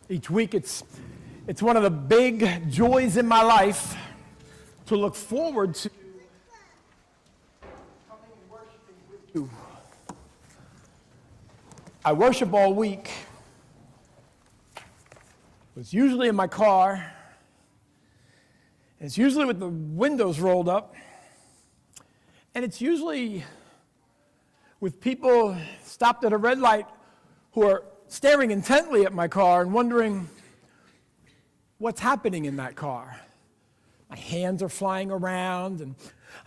Each week it's one of the big joys in my life to look forward to coming and worshiping with you. I worship all week. It's usually in my car. It's usually with the windows rolled up. And it's usually with people stopped at a red light who are staring intently at my car and wondering what's happening in that car. My hands are flying around, and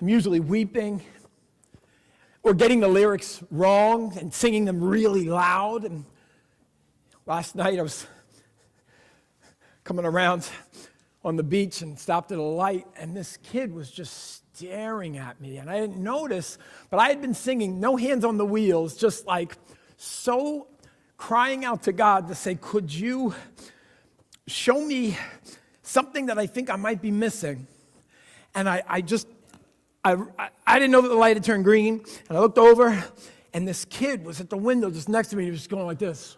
I'm usually weeping or getting the lyrics wrong and singing them really loud. And last night I was coming around on the beach and stopped at a light, and this kid was just staring at me, and I didn't notice, but I had been singing No Hands on the Wheels, just like so crying out to God to say, could you show me something that I think I might be missing? And I didn't know that the light had turned green, and I looked over, and this kid was at the window just next to me. He was just going like this.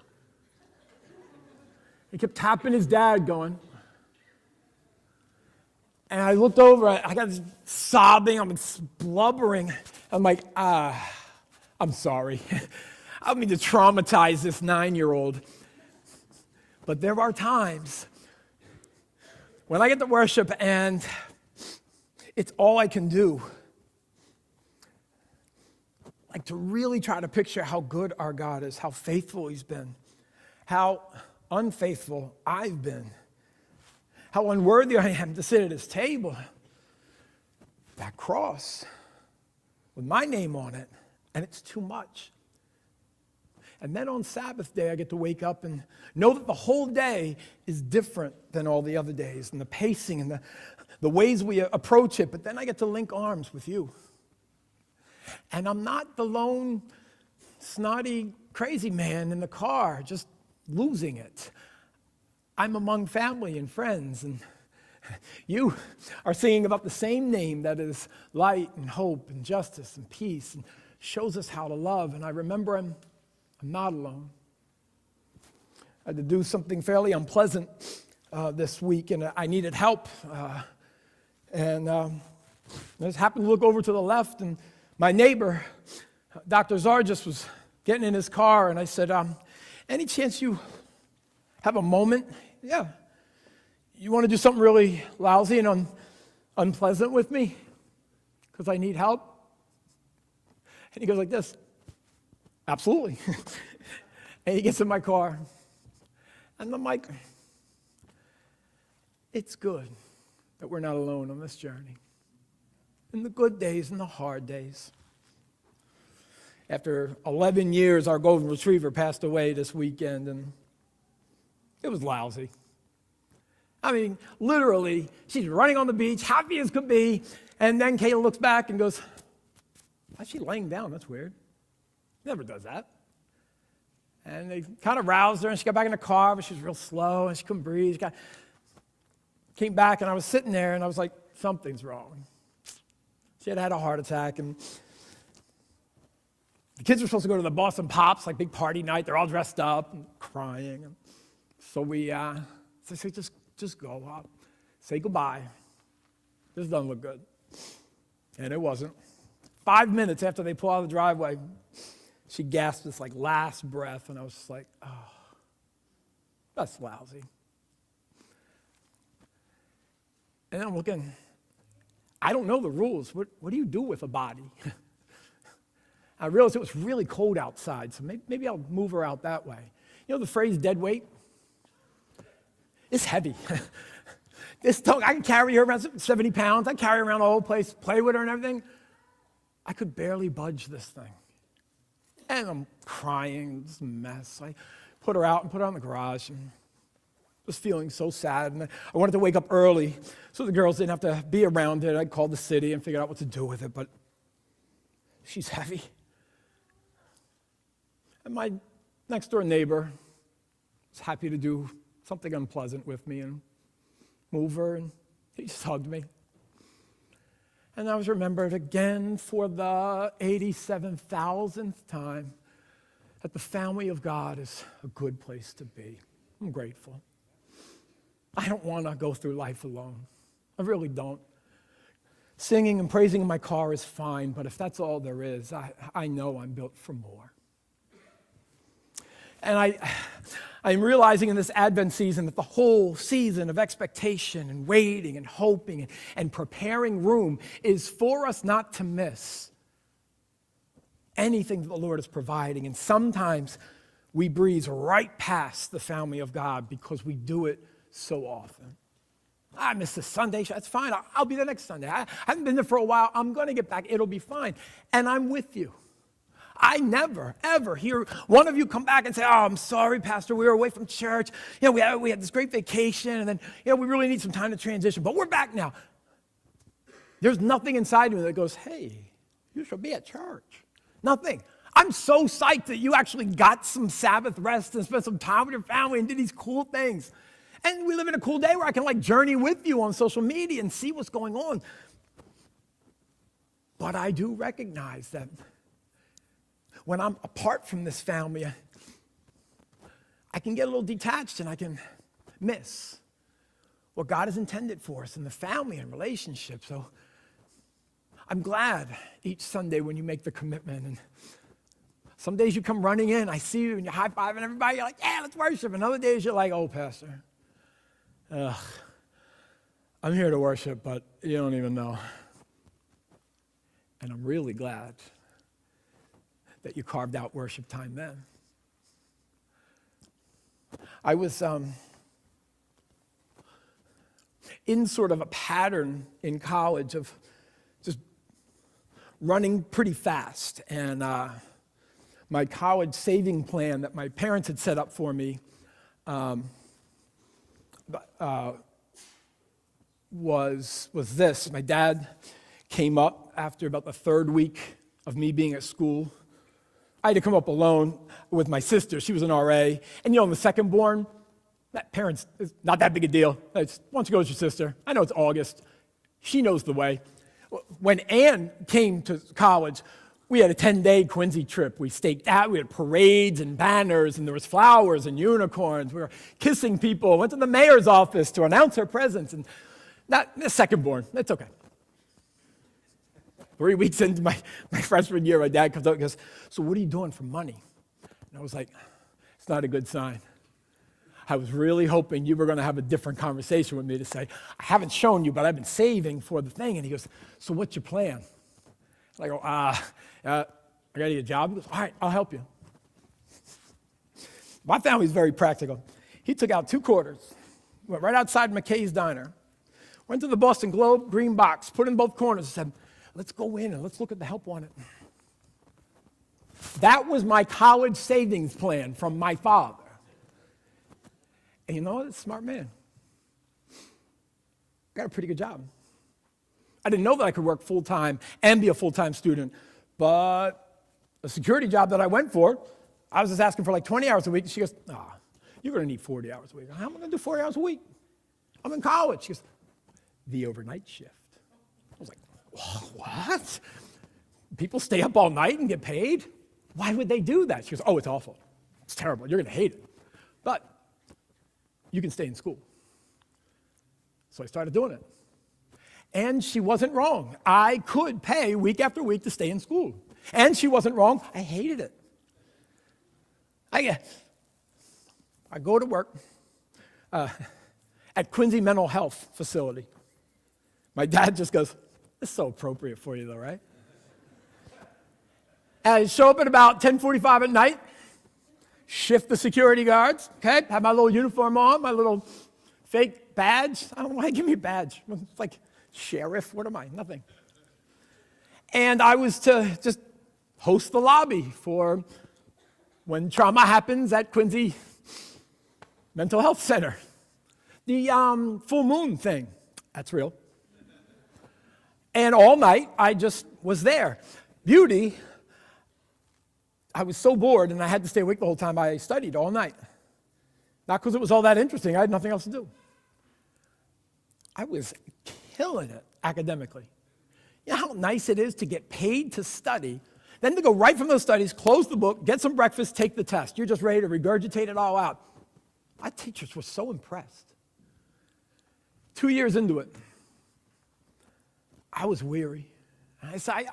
He kept tapping his dad, going. And I looked over, I got sobbing, I'm blubbering. I'm like, I'm sorry. I don't mean to traumatize this 9-year-old. But there are times when I get to worship and it's all I can do. Like to really try to picture how good our God is, how faithful He's been, how unfaithful I've been, how unworthy I am to sit at His table. That cross with my name on it, and it's too much. And then on Sabbath day, I get to wake up and know that the whole day is different than all the other days, and the pacing and the ways we approach it. But then I get to link arms with you. And I'm not the lone, snotty, crazy man in the car just losing it. I'm among family and friends, and you are singing about the same name that is light and hope and justice and peace and shows us how to love. And I remember I'm not alone. I had to do something fairly unpleasant this week, and I needed help. I just happened to look over to the left, and my neighbor, Dr. Zargis, was getting in his car, and I said, any chance you have a moment? Yeah. You want to do something really lousy and unpleasant with me? Because I need help? And he goes like this. Absolutely. And he gets in my car. And I'm like, it's good that we're not alone on this journey. In the good days and the hard days. After 11 years, our golden retriever passed away this weekend, and it was lousy. I mean, literally, she's running on the beach, happy as could be, and then Kayla looks back and goes, why is she laying down? That's weird. Never does that. And they kind of roused her, and she got back in the car, but she was real slow, and she couldn't breathe. She came back, and I was sitting there, and I was like, something's wrong. She had had a heart attack, and the kids were supposed to go to the Boston Pops, like big party night. They're all dressed up and crying. And so I said, just go up, say goodbye. This doesn't look good. And it wasn't. 5 minutes after they pull out of the driveway, she gasped this like last breath, and I was just like, oh, that's lousy. And then I'm looking, I don't know the rules. What do you do with a body? I realized it was really cold outside, so maybe I'll move her out that way. You know the phrase dead weight? It's heavy. I can carry her around 70 pounds. I carry her around the whole place, play with her and everything. I could barely budge this thing. And I'm crying, it's a mess. I put her out and put her in the garage, and was feeling so sad. And I wanted to wake up early so the girls didn't have to be around it. I called the city and figured out what to do with it, but she's heavy. And my next door neighbor was happy to do something unpleasant with me and move her, and he just hugged me. And I was remembered again for the 87,000th time that the family of God is a good place to be. I'm grateful. I don't want to go through life alone. I really don't. Singing and praising in my car is fine, but if that's all there is, I know I'm built for more. And I'm realizing in this Advent season that the whole season of expectation and waiting and hoping and preparing room is for us not to miss anything that the Lord is providing. And sometimes we breeze right past the family of God because we do it so often. I missed the Sunday. That's fine. I'll be there next Sunday. I haven't been there for a while. I'm going to get back. It'll be fine. And I'm with you. I never, ever hear one of you come back and say, oh, I'm sorry, Pastor, we were away from church. We had this great vacation, and then, we really need some time to transition, but we're back now. There's nothing inside me that goes, hey, you should be at church. Nothing. I'm so psyched that you actually got some Sabbath rest and spent some time with your family and did these cool things. And we live in a cool day where I can journey with you on social media and see what's going on. But I do recognize that when I'm apart from this family, I can get a little detached and I can miss what God has intended for us in the family and relationships. So I'm glad each Sunday when you make the commitment. And some days you come running in, I see you and you're high-fiving everybody. You're like, yeah, let's worship. And other days you're like, oh, Pastor, I'm here to worship, but you don't even know. And I'm really glad that you carved out worship time then. I was in sort of a pattern in college of just running pretty fast. And my college saving plan that my parents had set up for me was this. My dad came up after about the third week of me being at school. I had to come up alone with my sister. She was an RA. And the second born, that parents, is not that big a deal. It's, why don't you go with your sister? I know it's August. She knows the way. When Ann came to college, we had a 10-day Quincy trip. We staked out. We had parades and banners, and there was flowers and unicorns. We were kissing people. Went to the mayor's office to announce her presence. And not the second born. That's okay. 3 weeks into my freshman year, my dad comes up and goes, so what are you doing for money? And I was like, it's not a good sign. I was really hoping you were going to have a different conversation with me to say, I haven't shown you, but I've been saving for the thing. And he goes, so what's your plan? And I go, I got to get a job. He goes, all right, I'll help you. My family's very practical. He took out 2 quarters, went right outside McKay's Diner, went to the Boston Globe, green box, put in both corners, and said, let's go in and let's look at the help wanted. That was my college savings plan from my father. And you know what? He's a smart man. I got a pretty good job. I didn't know that I could work full-time and be a full-time student, but a security job that I went for, I was just asking for 20 hours a week. And she goes, you're going to need 40 hours a week. How am I going to do 40 hours a week? I'm in college. She goes, the overnight shift. I was like, what? People stay up all night and get paid? Why would they do that? She goes, it's awful. It's terrible. You're going to hate it. But you can stay in school. So I started doing it. And she wasn't wrong. I could pay week after week to stay in school. And she wasn't wrong. I hated it. I go to work at Quincy Mental Health Facility. My dad just goes, it's so appropriate for you though, right? And I show up at about 10:45 at night, shift the security guards, okay? Have my little uniform on, my little fake badge. I don't know why they give me a badge. It's like sheriff, what am I? Nothing. And I was to just host the lobby for when trauma happens at Quincy Mental Health Center. The full moon thing, that's real. And all night, I just was there. Beauty, I was so bored and I had to stay awake the whole time. I studied all night. Not because it was all that interesting. I had nothing else to do. I was killing it academically. You know how nice it is to get paid to study, then to go right from those studies, close the book, get some breakfast, take the test. You're just ready to regurgitate it all out. My teachers were so impressed. 2 years into it, I was weary. I said,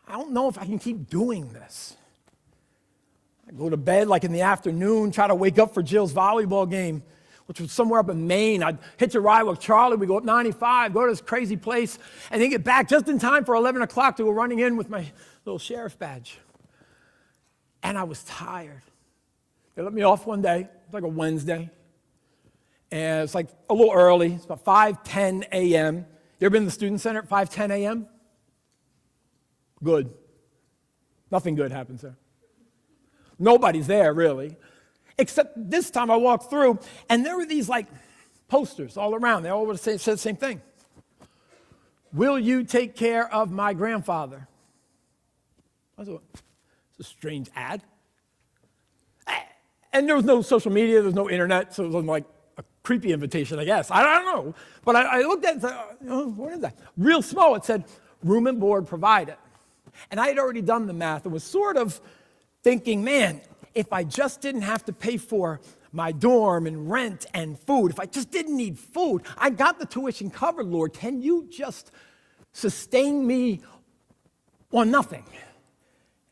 I don't know if I can keep doing this. I go to bed like in the afternoon, try to wake up for Jill's volleyball game, which was somewhere up in Maine. I'd hitch a ride with Charlie. We go up 95, go to this crazy place, and then get back just in time for 11 o'clock to go running in with my little sheriff's badge. And I was tired. They let me off one day. It was like a Wednesday. And it's like a little early. It's about 5:10 a.m. You ever been to the student center at 5:10 a.m.? Good. Nothing good happens there. Nobody's there, really. Except this time I walked through, and there were these, like, posters all around. They all would have said the same thing. Will you take care of my grandfather? I thought, it's a strange ad. And there was no social media, there was no internet, so it was like a creepy invitation, I guess. I don't know. But I looked at it and said, oh, what is that? Real small, it said, room and board provided. And I had already done the math and was sort of thinking, man, if I just didn't have to pay for my dorm and rent and food, if I just didn't need food, I got the tuition covered, Lord. Can you just sustain me on nothing?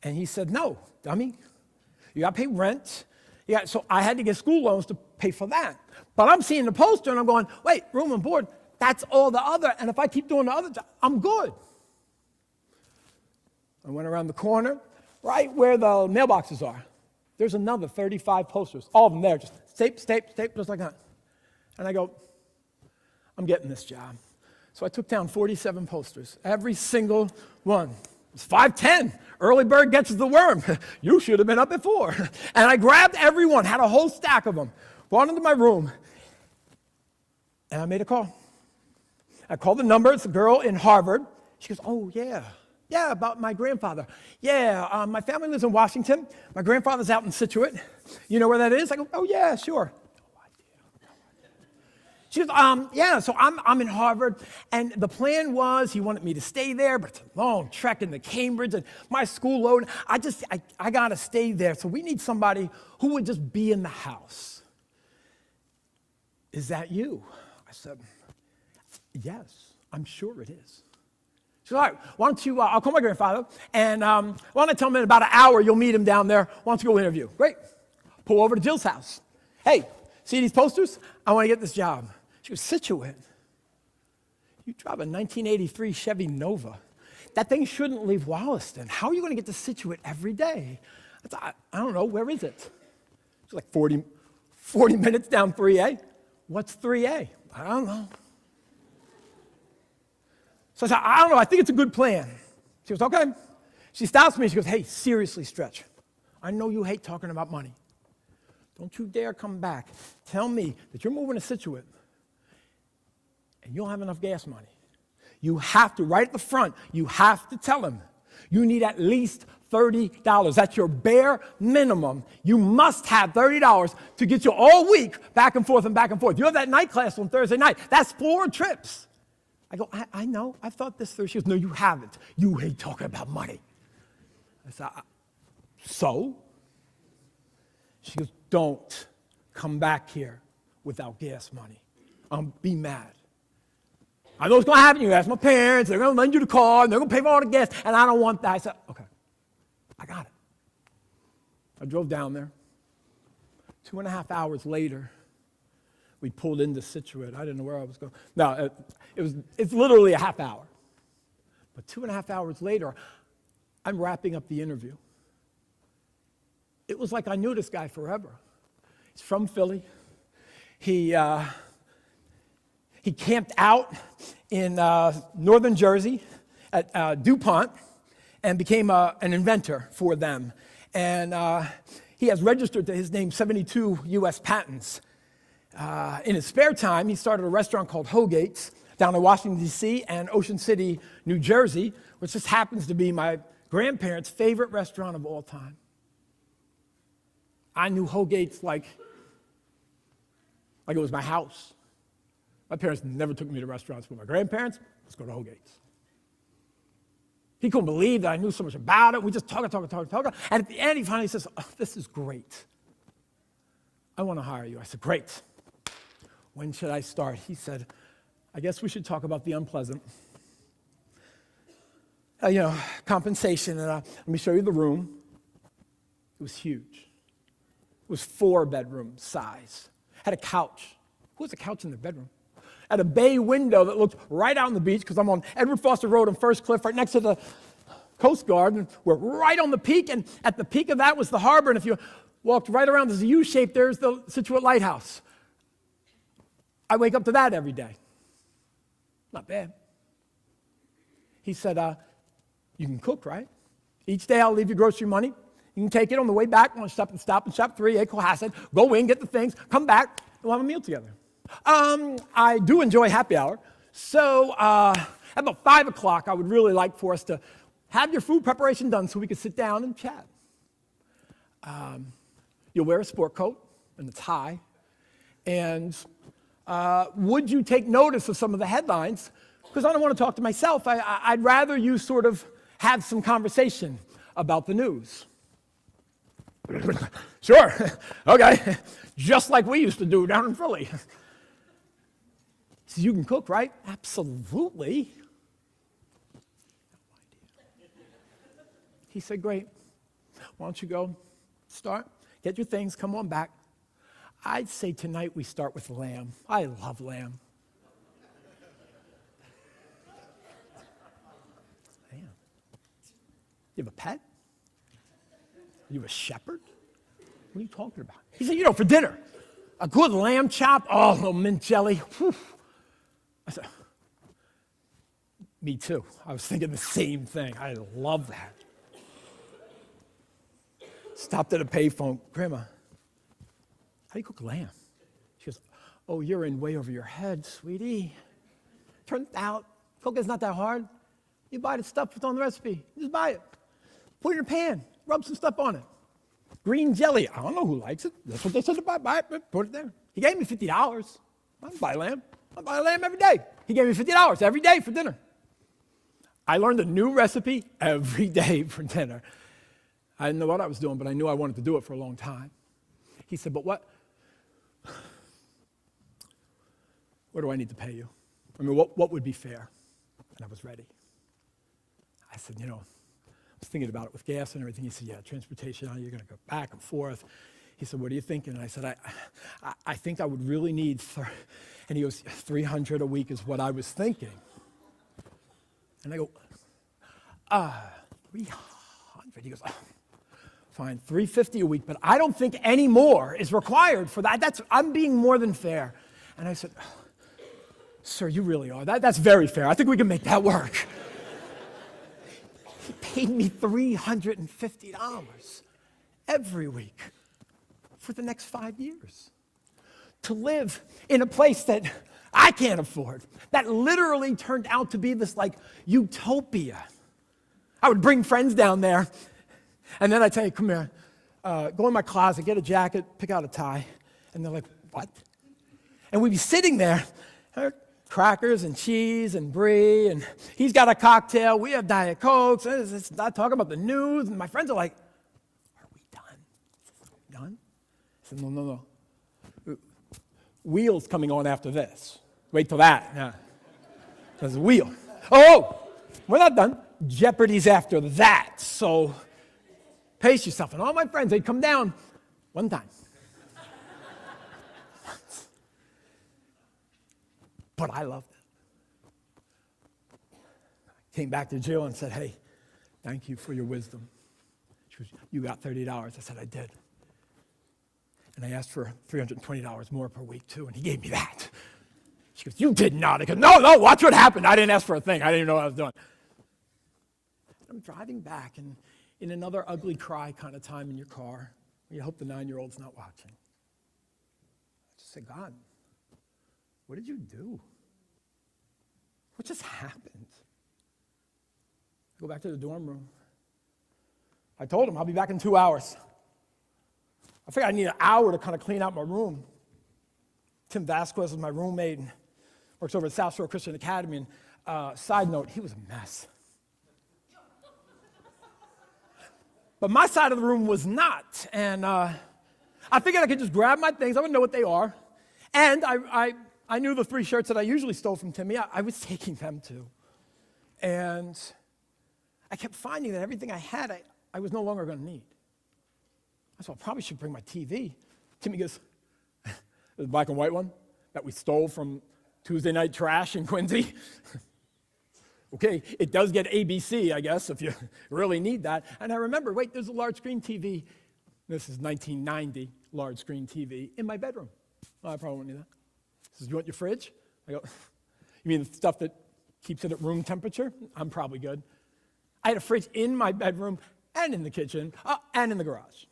And he said, no, dummy. You got to pay rent. So I had to get school loans to pay for that. But I'm seeing the poster and I'm going, wait, room and board, that's all the other. And if I keep doing the other job, I'm good. I went around the corner, right where the mailboxes are. There's another 35 posters, all of them there, just tape, just like that. And I go, I'm getting this job. So I took down 47 posters, every single one. It's 5:10. Early bird gets the worm. You should have been up at 4. And I grabbed every one, had a whole stack of them, brought into my room, and I made a call. I called the number. It's a girl in Harvard. She goes, oh, yeah. Yeah, about my grandfather. Yeah, my family lives in Washington. My grandfather's out in Scituate. You know where that is? I go, oh, yeah, sure. No idea. She goes, yeah, so I'm in Harvard, and the plan was he wanted me to stay there, but it's a long trek into Cambridge, and my school load, I got to stay there, so we need somebody who would just be in the house. Is that you? I said, yes, I'm sure it is. She said, all right, why don't you, I'll call my grandfather, and why don't I tell him in about an hour you'll meet him down there. Why don't you go interview? Great. Pull over to Jill's house. Hey, see these posters? I want to get this job. She goes, Scituate? You drive a 1983 Chevy Nova. That thing shouldn't leave Wollaston. How are you going to get to Scituate every day? I don't know, where is it? It's like 40 minutes down 3A. What's 3A? I don't know. So I said, I don't know, I think it's a good plan. She goes, okay. She stops me, she goes, hey, seriously, Stretch, I know you hate talking about money. Don't you dare come back. Tell me that you're moving to Scituate and you don't have enough gas money. You have to, right at the front, you have to tell him you need at least $30. That's your bare minimum. You must have $30 to get you all week back and forth and back and forth. You have that night class on Thursday night. That's 4 trips. I go, I know, I've thought this through. She goes, no, you haven't. You hate talking about money. I said, so? She goes, don't come back here without gas money. Be mad. I know what's going to happen. You ask my parents, they're going to lend you the car, and they're going to pay for all the gas, and I don't want that. I said, okay, I got it. I drove down there. 2.5 hours later, we pulled into Scituate. I didn't know where I was going. No, it's literally a half hour. But 2.5 hours later, I'm wrapping up the interview. It was like I knew this guy forever. He's from Philly. He camped out in northern Jersey at DuPont and became an inventor for them. And he has registered to his name 72 U.S. patents. In his spare time, he started a restaurant called Hogate's down in Washington, D.C. and Ocean City, New Jersey, which just happens to be my grandparents' favorite restaurant of all time. I knew Hogate's like it was my house. My parents never took me to restaurants, but my grandparents, let's go to Hogate's. He couldn't believe that I knew so much about it. We just talk. And at the end, he finally says, oh, this is great. I want to hire you. I said, great. when should I start? He said, I guess we should talk about the unpleasant. Compensation. And let me show you the room. It was huge. It was 4-bedroom size. Had a couch. Who has a couch in their bedroom? Had a bay window that looked right out on the beach, because I'm on Edward Foster Road on First Cliff, right next to the Coast Guard, and we're right on the peak, and at the peak of that was the harbor, and if you walked right around this U-shape, there's the Situate Lighthouse. I wake up to that every day. Not bad. He said, you can cook, right? Each day I'll leave you grocery money. You can take it on the way back. Want to stop and shop 3, A. Cohasset. Go in, get the things, come back, and we'll have a meal together. I do enjoy happy hour. So at about 5 o'clock, I would really like for us to have your food preparation done so we could sit down and chat. You'll wear a sport coat and a tie. And would you take notice of some of the headlines? Because I don't want to talk to myself. I'd rather you sort of have some conversation about the news. Sure, okay, just like we used to do down in Philly. So you can cook, right? Absolutely. He said, great. Why don't you go start, get your things, come on back. I'd say tonight we start with lamb. I love lamb. Lamb. You have a pet? You a shepherd? What are you talking about? He said, for dinner, a good lamb chop, a little mint jelly. Whew. I said, me too. I was thinking the same thing. I love that. Stopped at a payphone. Grandma, how do you cook lamb? She goes, oh, you're in way over your head, sweetie. Turns out, cooking's not that hard. You buy the stuff that's on the recipe. You just buy it. Put it in a pan. Rub some stuff on it. Green jelly. I don't know who likes it. That's what they said to buy. Buy it, put it there. He gave me $50. I don't buy lamb. I buy lamb every day. He gave me $50 every day for dinner. I learned a new recipe every day for dinner. I didn't know what I was doing, but I knew I wanted to do it for a long time. He said, but what do I need to pay you? I mean, what would be fair? And I was ready. I said, I was thinking about it with gas and everything. He said, yeah, transportation, you're going to go back and forth. He said, what are you thinking? And I said, I think I would really need, and he goes, $300 a week is what I was thinking. And I go, 300. He goes, fine, $350 a week, but I don't think any more is required for that. I'm being more than fair. And I said, sir, you really are. That's very fair. I think we can make that work. He paid me $350 every week for the next 5 years to live in a place that I can't afford. That literally turned out to be this utopia. I would bring friends down there, and then I'd say, come here, go in my closet, get a jacket, pick out a tie. And they're like, what? And we'd be sitting there, crackers and cheese and brie, and he's got a cocktail, we have Diet Cokes, it's not talking about the news, and my friends are like, are we done? Done? I said, no. Wheel's coming on after this. Wait till that. Yeah. There's a wheel. Oh, we're not done. Jeopardy's after that, so pace yourself. And all my friends, they'd come down one time. But I loved it. Came back to Jill and said, hey, thank you for your wisdom. She goes, you got $30. I said, I did. And I asked for $320 more per week, too, and he gave me that. She goes, you did not. I go, no, watch what happened. I didn't ask for a thing. I didn't even know what I was doing. I'm driving back, and in another ugly cry kind of time in your car, you hope the 9-year-old's not watching. I just said, God, what did you do? What just happened? I go back to the dorm room. I told him I'll be back in 2 hours. I figured I need an hour to kind of clean out my room. Tim Vasquez is my roommate and works over at South Shore Christian Academy. And side note, he was a mess. But my side of the room was not. And I figured I could just grab my things. I would know what they are. And I I knew the 3 shirts that I usually stole from Timmy, I was taking them too. And I kept finding that everything I had, I was no longer going to need. I said, I probably should bring my TV. Timmy goes, the black and white one that we stole from Tuesday Night Trash in Quincy. Okay, it does get ABC, I guess, if you really need that. And I remember, wait, there's a large screen TV. This is 1990, large screen TV in my bedroom. Oh, I probably won't need that. He says, you want your fridge? I go, you mean the stuff that keeps it at room temperature? I'm probably good. I had a fridge in my bedroom and in the kitchen and in the garage.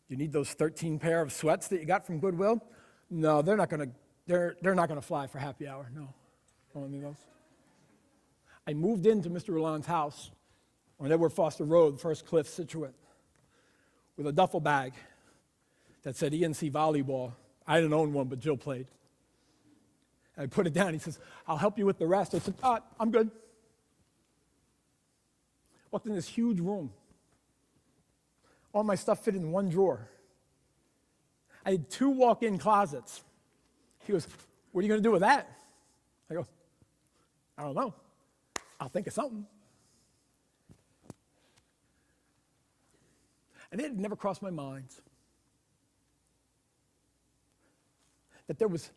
You need those 13 pair of sweats that you got from Goodwill? No, they're not gonna fly for happy hour. No, I don't need those. I moved into Mr. Roland's house on Edward Foster Road, First Cliff, Scituate, with a duffel bag that said ENC volleyball. I didn't own one, but Jill played. I put it down. He says, I'll help you with the rest. I said, I'm good. Walked in this huge room. All my stuff fit in one drawer. I had 2 walk-in closets. He goes, what are you going to do with that? I go, I don't know. I'll think of something. And it had never crossed my mind that there was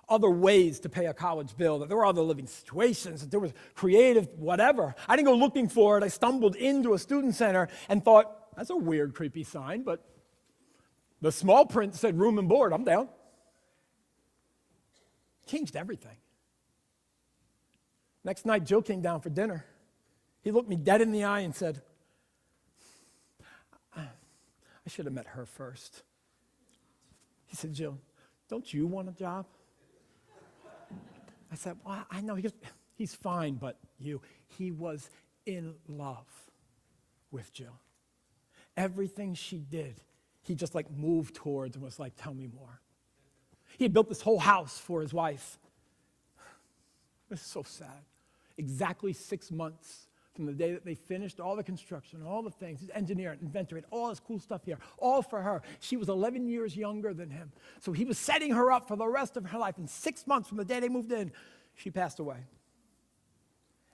other ways to pay a college bill, that there were other living situations, that there was creative whatever. I didn't go looking for it. I stumbled into a student center and thought, that's a weird, creepy sign, but the small print said room and board. I'm down. Changed everything. Next night, Jill came down for dinner. He looked me dead in the eye and said, I should have met her first. He said, Jill, don't you want a job? I said, well, I know he's fine, but he was in love with Jill. Everything she did, he just like moved towards and was like, tell me more. He had built this whole house for his wife. This is so sad. Exactly 6 months from the day that they finished all the construction, all the things, his engineer, inventor, all this cool stuff here, all for her. She was 11 years younger than him. So he was setting her up for the rest of her life. And 6 months from the day they moved in, she passed away.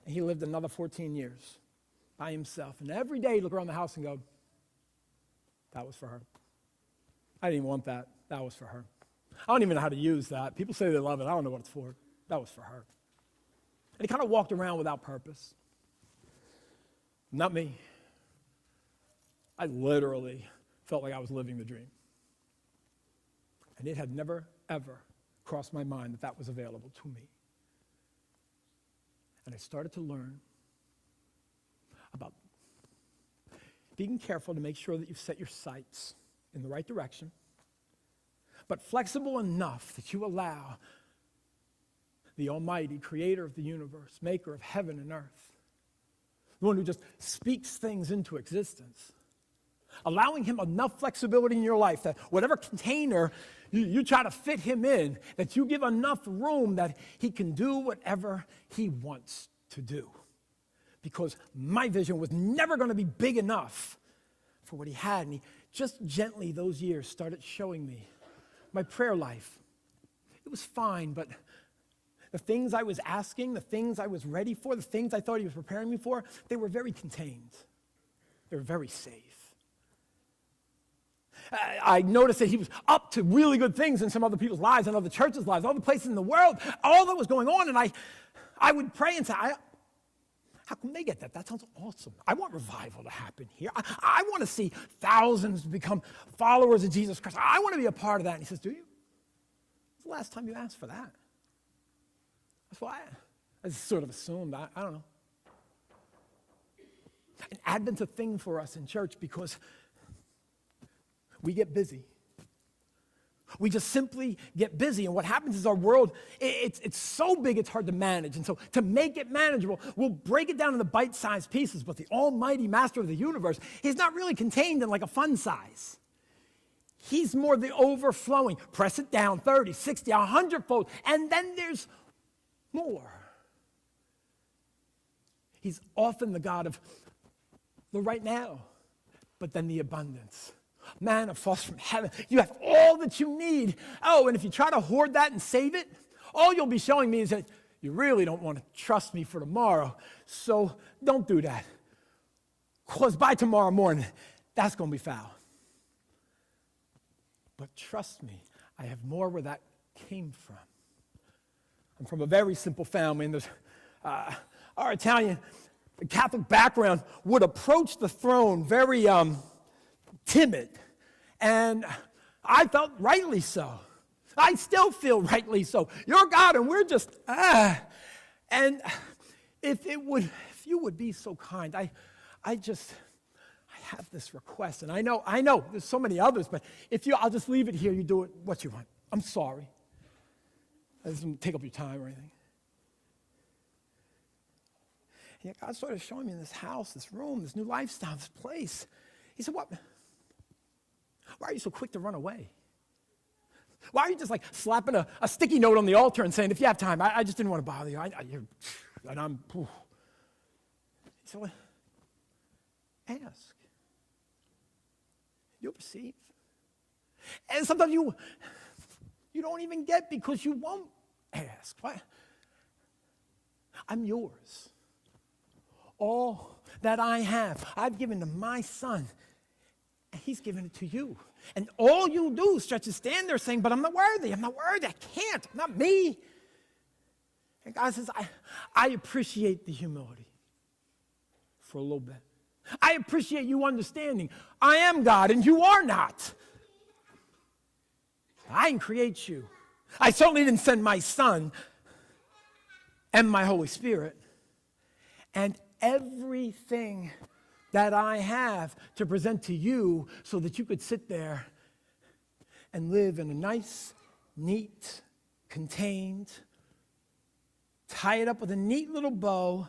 And he lived another 14 years by himself. And every day he'd look around the house and go, that was for her. I didn't even want that. That was for her. I don't even know how to use that. People say they love it. I don't know what it's for. That was for her. And he kind of walked around without purpose. Not me. I literally felt like I was living the dream. And it had never, ever crossed my mind that that was available to me. And I started to learn about being careful to make sure that you set your sights in the right direction, but flexible enough that you allow the Almighty, creator of the universe, maker of heaven and earth, the one who just speaks things into existence, allowing him enough flexibility in your life that whatever container you try to fit him in, that you give enough room that he can do whatever he wants to do. Because my vision was never going to be big enough for what he had. And he just gently, those years, started showing me my prayer life. It was fine, but the things I was asking, the things I was ready for, the things I thought he was preparing me for, they were very contained. They were very safe. I noticed that he was up to really good things in some other people's lives and other churches' lives, other places in the world, all that was going on. And I would pray and say, how come they get that? That sounds awesome. I want revival to happen here. I want to see thousands become followers of Jesus Christ. I want to be a part of that. And he says, do you? When's the last time you asked for that? That's why I just sort of assumed. I don't know. And Advent's a thing for us in church because we get busy. We just simply get busy, and what happens is our world, it's so big it's hard to manage. And so to make it manageable, we'll break it down into bite-sized pieces, but the almighty master of the universe, he's not really contained in like a fun size. He's more the overflowing. Press it down 30, 60, 100-fold, and then there's more. He's often the God of the right now, but then the abundance manna falls from heaven. You have all that you need. Oh, and if you try to hoard that and save it, all you'll be showing me is that you really don't want to trust me for tomorrow. So don't do that. Because by tomorrow morning, that's going to be foul. But trust me, I have more where that came from. I'm from a very simple family, and our Italian Catholic background would approach the throne very timid, and I felt rightly so. I still feel rightly so. You're God, and we're just And if you would be so kind, I have this request, and I know there's so many others, but I'll just leave it here. You do it what you want. I'm sorry. That doesn't take up your time or anything. And yet God started showing me in this house, this room, this new lifestyle, this place. He said, "What? Why are you so quick to run away? Why are you just like slapping a sticky note on the altar and saying, if you have time, I just didn't want to bother you. And I'm, He said, well, ask. You'll receive. And sometimes you don't even get because you won't ask. Why? I'm yours. All that I have, I've given to my son, and he's given it to you. And all you do is stretch and stand there saying, but I'm not worthy, I can't, not me. And God says, I appreciate the humility for a little bit. I appreciate you understanding. I am God and you are not. I didn't create you. I certainly didn't send my son and my Holy Spirit. And everything that I have to present to you so that you could sit there and live in a nice, neat, contained, tie it up with a neat little bow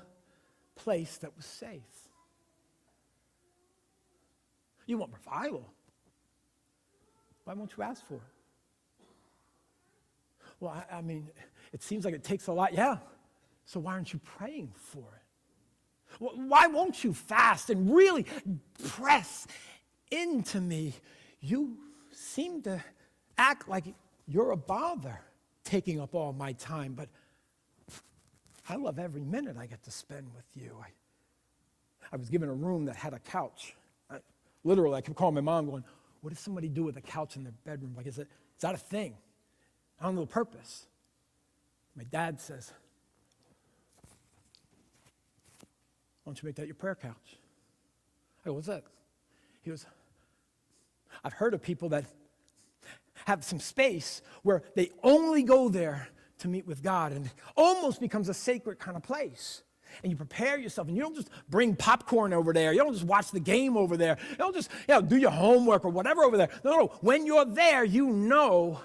place that was safe. You want revival. Why won't you ask for it? Well, I mean, it seems like it takes a lot. Yeah. So why aren't you praying for it? Why won't you fast and really press into me? You seem to act like you're a bother taking up all my time, but I love every minute I get to spend with you. I was given a room that had a couch. Literally, I kept calling my mom going, what does somebody do with a couch in their bedroom? Like, is that a thing? I don't know the purpose. My dad says, why don't you make that your prayer couch? I go, what's that? He goes, I've heard of people that have some space where they only go there to meet with God, and it almost becomes a sacred kind of place. And you prepare yourself, and you don't just bring popcorn over there. You don't just watch the game over there. You don't just do your homework or whatever over there. No. When you're there, you know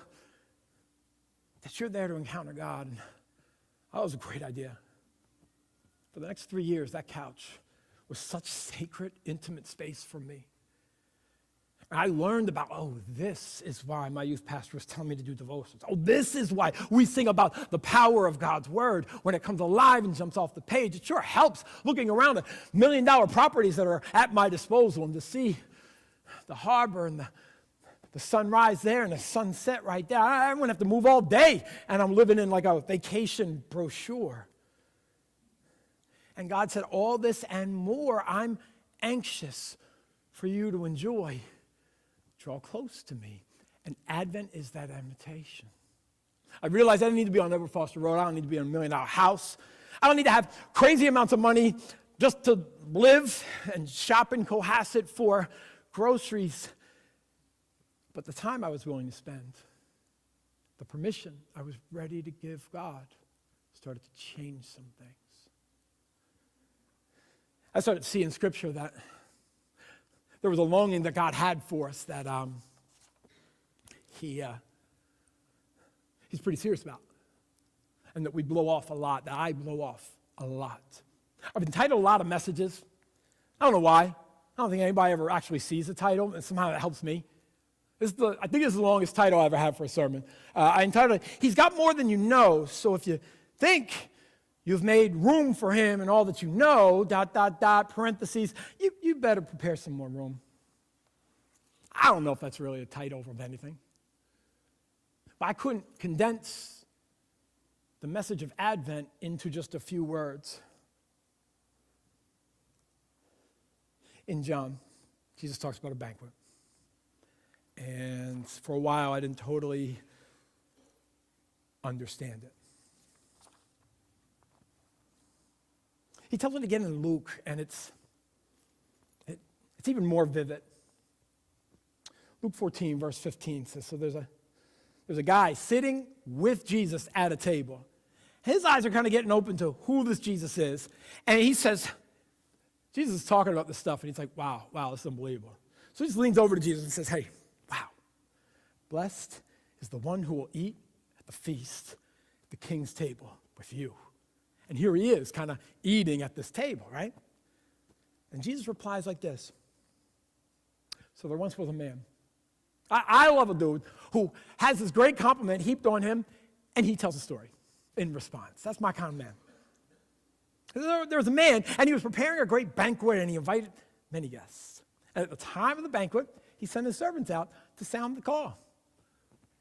that you're there to encounter God. And that was a great idea. For the next 3 years, that couch was such sacred, intimate space for me. I learned about, this is why my youth pastor was telling me to do devotions. This is why we sing about the power of God's word when it comes alive and jumps off the page. It sure helps looking around at $1 million properties that are at my disposal and to see the harbor and the sunrise there and the sunset right there. I wouldn't have to move all day, and I'm living in like a vacation brochure. And God said, all this and more, I'm anxious for you to enjoy. Draw close to me. And Advent is that invitation. I realized I didn't need to be on Edward Foster Road. I don't need to be in $1 million house. I don't need to have crazy amounts of money just to live and shop in Cohasset for groceries. But the time I was willing to spend, the permission I was ready to give God, started to change some things. I started to see in Scripture that there was a longing that God had for us that He's pretty serious about, and that we blow off a lot, that I blow off a lot. I've entitled a lot of messages. I don't know why. I don't think anybody ever actually sees the title, and somehow that helps me. I think this is the longest title I ever had for a sermon. I entitled it, He's Got More Than You Know. So if you think you've made room for him and all that you know, ... parentheses, you better prepare some more room. I don't know if that's really a title of anything. But I couldn't condense the message of Advent into just a few words. In John, Jesus talks about a banquet. And for a while, I didn't totally understand it. He tells it again in Luke, and it's even more vivid. Luke 14, verse 15 says, so there's a guy sitting with Jesus at a table. His eyes are kind of getting open to who this Jesus is. And he says, Jesus is talking about this stuff, and he's like, wow, this is unbelievable. So he just leans over to Jesus and says, hey, wow, blessed is the one who will eat at the feast, the king's table with you. And here he is, kind of eating at this table, right? And Jesus replies like this. So there once was a man. I love a dude who has this great compliment heaped on him, and he tells a story in response. That's my kind of man. There was a man, and he was preparing a great banquet, and he invited many guests. And at the time of the banquet, he sent his servants out to sound the call.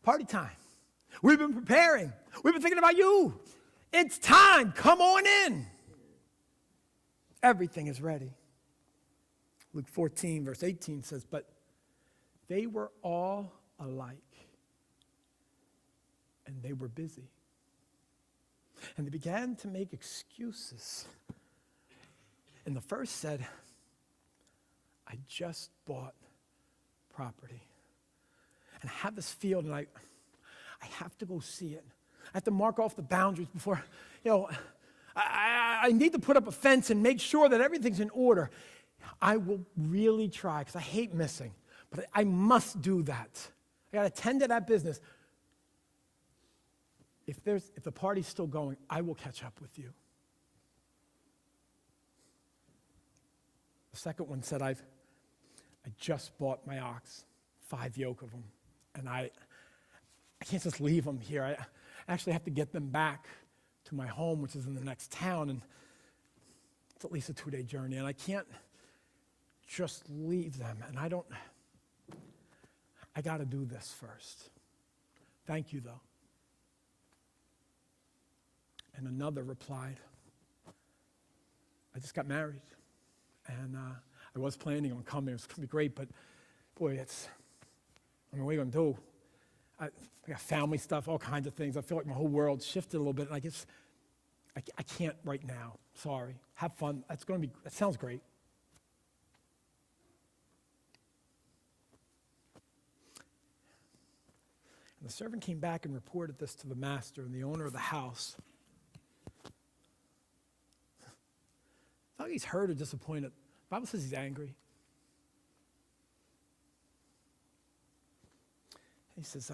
Party time. We've been preparing. We've been thinking about you. It's time. Come on in. Everything is ready. Luke 14, verse 18 says, but they were all alike, and they were busy. And they began to make excuses. And the first said, I just bought property. And I have this field, and I have to go see it. I have to mark off the boundaries before, I need to put up a fence and make sure that everything's in order. I will really try, because I hate missing. But I must do that. I got to tend to that business. If the party's still going, I will catch up with you. The second one said, I just bought my ox, 5 yoke of them, and I can't just leave them here. I actually have to get them back to my home, which is in the next town, and it's at least a 2-day journey, and I can't just leave them, and I got to do this first. Thank you, though. And another replied, I just got married, and I was planning on coming. It was going to be great, but boy, what are you going to do? I got family stuff, all kinds of things. I feel like my whole world shifted a little bit, and I can't right now. Sorry. Have fun. That sounds great. And the servant came back and reported this to the master and the owner of the house. It's not like he's hurt or disappointed. The Bible says he's angry. He says,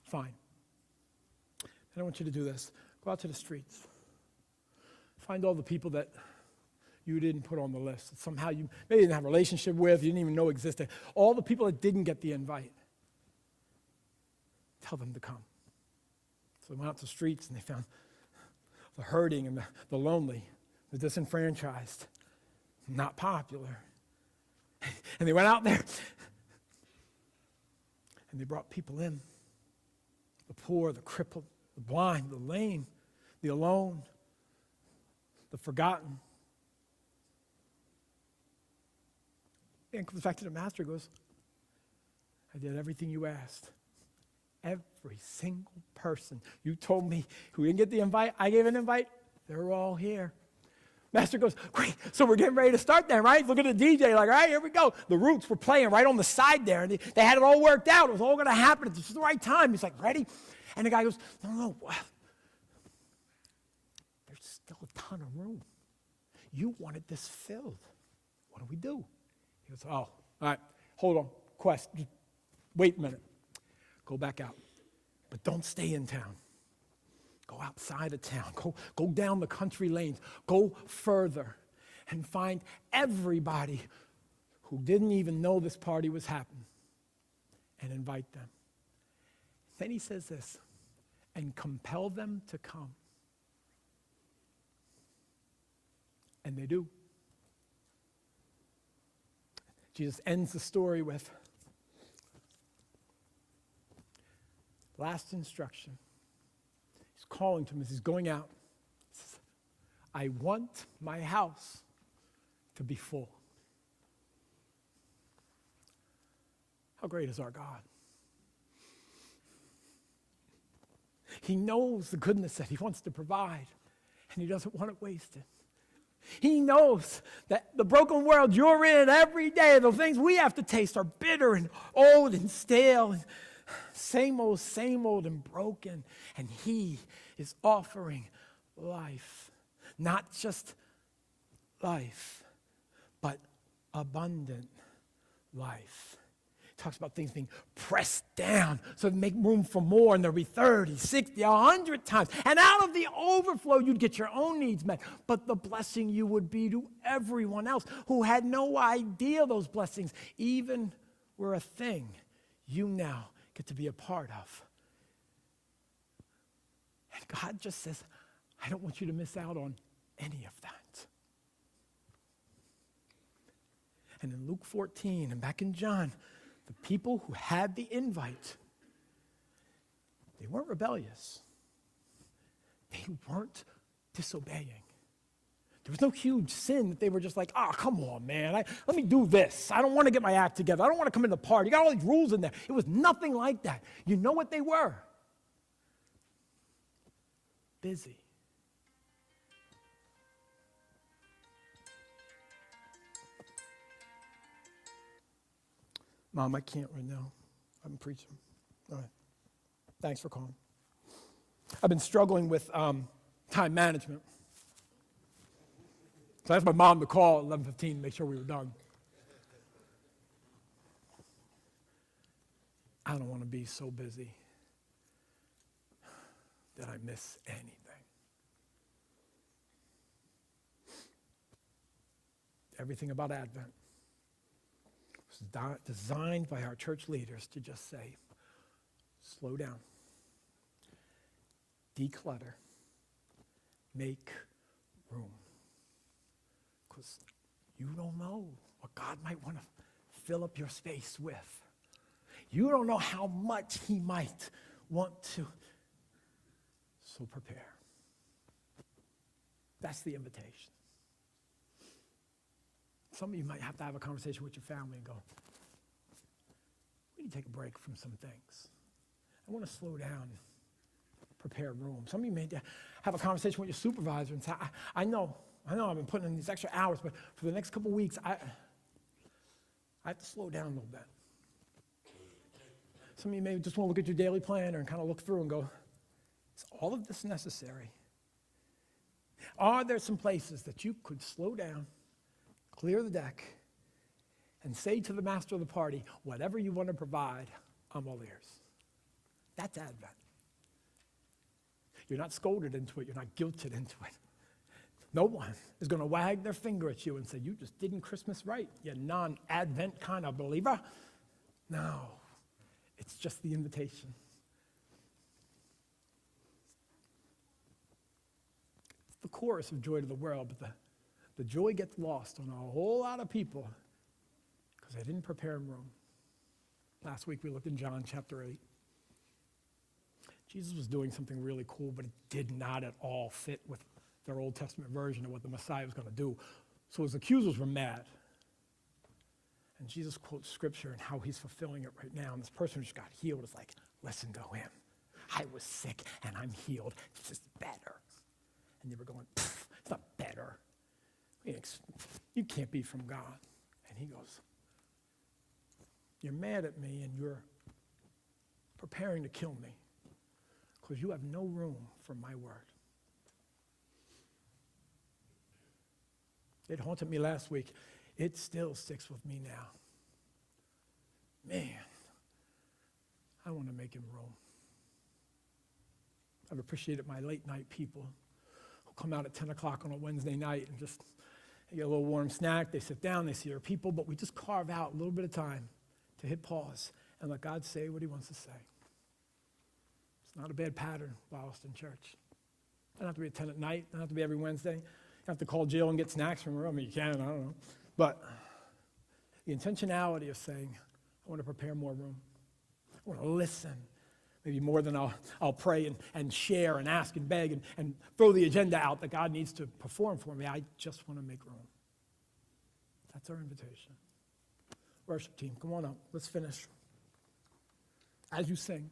fine. I want you to do this. Go out to the streets. Find all the people that you didn't put on the list. That somehow you maybe didn't have a relationship with, you didn't even know existed. All the people that didn't get the invite. Tell them to come. So they went out to the streets and they found the hurting and the lonely, the disenfranchised, not popular. And they went out there and they brought people in. The poor, the crippled, the blind, the lame, the alone, the forgotten. And comes back to the master, goes, I did everything you asked. Every single person you told me who didn't get the invite, I gave an invite, they're all here. Master goes, great, so we're getting ready to start then, right? Look at the DJ, like, all right, here we go. The Roots were playing right on the side there, and they had it all worked out. It was all going to happen at just the right time. He's like, ready? And the guy goes, no, there's still a ton of room. You wanted this filled. What do? He goes, oh, all right, hold on, just wait a minute. Go back out, but don't stay in town. Go outside of town. Go down the country lanes. Go further and find everybody who didn't even know this party was happening and invite them. Then he says this, and compel them to come. And they do. Jesus ends the story with last instruction. He's calling to him as he's going out. He says, I want my house to be full. How great is our God? He knows the goodness that he wants to provide, and he doesn't want it wasted. He knows that the broken world you're in every day, the things we have to taste are bitter and old and stale and same old and broken. And he is offering life. Not just life, but abundant life. Talks about things being pressed down so to make room for more, and there'll be 30, 60, 100 times. And out of the overflow, you'd get your own needs met. But the blessing you would be to everyone else who had no idea those blessings even were a thing you now get to be a part of. And God just says, I don't want you to miss out on any of that. And in Luke 14 and back in John, the people who had the invite, they weren't rebellious. They weren't disobeying. There was no huge sin that they were just like, come on, man. Let me do this. I don't want to get my act together. I don't want to come in the party. You got all these rules in there. It was nothing like that. You know what they were? Busy. Mom, I can't right now. I'm preaching. All right. Thanks for calling. I've been struggling with time management. So I asked my mom to call at 11:15 to make sure we were done. I don't want to be so busy that I miss anything. Everything about Advent was designed by our church leaders to just say, slow down, declutter, make room. Because you don't know what God might want to fill up your space with. You don't know how much he might want to. So prepare. That's the invitation. Some of you might have to have a conversation with your family and go, we need to take a break from some things. I want to slow down, prepare room. Some of you may have a conversation with your supervisor and say, I know I've been putting in these extra hours, but for the next couple of weeks, I have to slow down a little bit. Some of you may just want to look at your daily planner and kind of look through and go, is all of this necessary? Are there some places that you could slow down, clear the deck, and say to the master of the party, whatever you want to provide, I'm all ears? That's Advent. You're not scolded into it. You're not guilted into it. No one is going to wag their finger at you and say, you just didn't Christmas right, you non-Advent kind of believer. No, it's just the invitation. It's the chorus of Joy to the World, but the joy gets lost on a whole lot of people because they didn't prepare room. Last week we looked in John chapter 8. Jesus was doing something really cool, but it did not at all fit with their Old Testament version of what the Messiah was going to do. So his accusers were mad. And Jesus quotes scripture and how he's fulfilling it right now. And this person who just got healed is like, listen to him. I was sick and I'm healed. It's just better. And they were going, it's not better. You can't be from God. And he goes, you're mad at me and you're preparing to kill me because you have no room for my word. It haunted me last week. It still sticks with me now. Man, I want to make him room. I've appreciated my late night people who come out at 10 o'clock on a Wednesday night and just get a little warm snack. They sit down, they see their people, but we just carve out a little bit of time to hit pause and let God say what he wants to say. It's not a bad pattern, Wollaston Church. It doesn't have to be at 10 at night. It doesn't have to be every Wednesday. You have to call Jill and get snacks from her. I mean, you can, I don't know. But The intentionality of saying, I want to prepare more room. I want to listen. Maybe more than I'll pray and share and ask and beg and throw the agenda out that God needs to perform for me. I just want to make room. That's our invitation. Worship team, come on up. Let's finish. As you sing,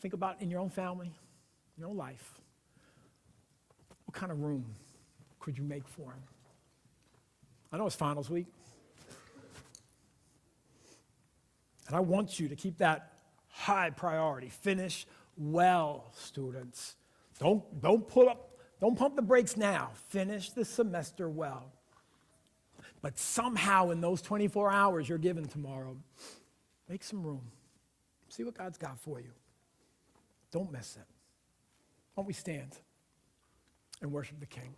think about in your own family, your own life, what kind of room could you make for him? I know it's finals week. And I want you to keep that high priority. Finish well, students. Don't pump the brakes now. Finish the semester well. But somehow in those 24 hours you're given tomorrow, make some room. See what God's got for you. Don't miss it. Why don't we stand and worship the King?